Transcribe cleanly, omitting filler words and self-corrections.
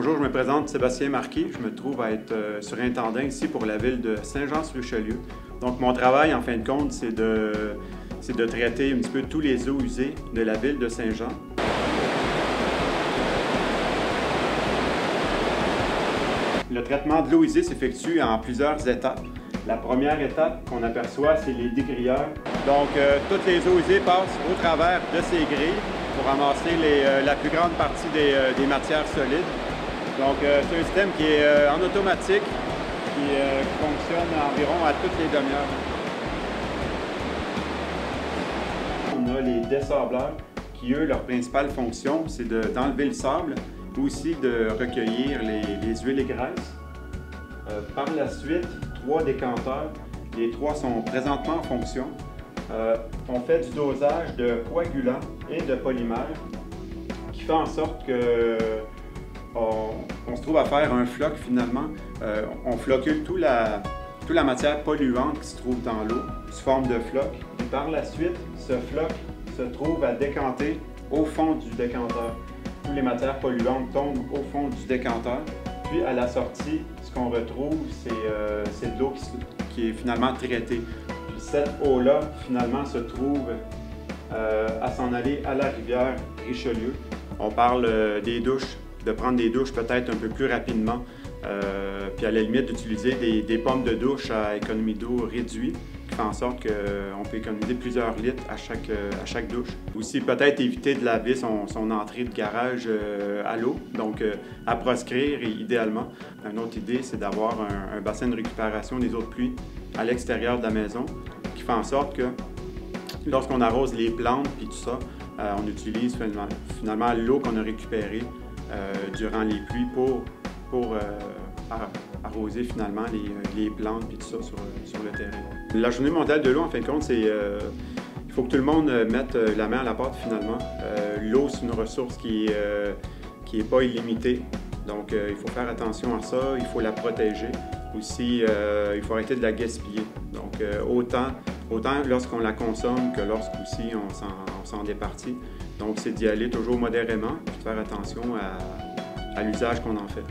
Bonjour, je me présente Sébastien Marquis. Je me trouve à être surintendant ici pour la ville de Saint-Jean-sur-Richelieu. Donc mon travail, en fin de compte, c'est de traiter un petit peu tous les eaux usées de la ville de Saint-Jean. Le traitement de l'eau usée s'effectue en plusieurs étapes. La première étape qu'on aperçoit, c'est les dégrilleurs. Donc toutes les eaux usées passent au travers de ces grilles pour ramasser la plus grande partie des matières solides. Donc, c'est un système qui est en automatique, qui fonctionne environ à toutes les demi-heures. On a les dessableurs qui, eux, leur principale fonction, c'est d'enlever le sable, aussi de recueillir les huiles et graisses. Par la suite, 3 décanteurs. Les 3 sont présentement en fonction. On fait du dosage de coagulants et de polymères qui fait en sorte que on se trouve à faire un floc finalement. On flocule toute la matière polluante qui se trouve dans l'eau sous forme de floc. Et par la suite, ce floc se trouve à décanter au fond du décanteur. Toutes les matières polluantes tombent au fond du décanteur. Puis à la sortie, ce qu'on retrouve, c'est de l'eau qui est finalement traitée. Puis cette eau-là, finalement, se trouve à s'en aller à la rivière Richelieu. On parle des douches, de prendre des douches peut-être un peu plus rapidement, puis à la limite d'utiliser des pompes de douche à économie d'eau réduite, qui fait en sorte qu'on peut économiser plusieurs litres à chaque douche. Aussi peut-être éviter de laver son entrée de garage à l'eau, donc à proscrire idéalement. Une autre idée, c'est d'avoir un bassin de récupération des eaux de pluie à l'extérieur de la maison, qui fait en sorte que lorsqu'on arrose les plantes et tout ça, on utilise finalement l'eau qu'on a récupérée durant les pluies pour arroser finalement les plantes et tout ça sur le terrain. La Journée mondiale de l'eau, en fin de compte, c'est il faut que tout le monde mette la main à la pâte finalement. L'eau, c'est une ressource qui est pas illimitée, donc il faut faire attention à ça, il faut la protéger. Aussi, il faut arrêter de la gaspiller. Donc autant lorsqu'on la consomme que lorsqu'aussi on s'en départit. Donc c'est d'y aller toujours modérément et de faire attention à l'usage qu'on en fait.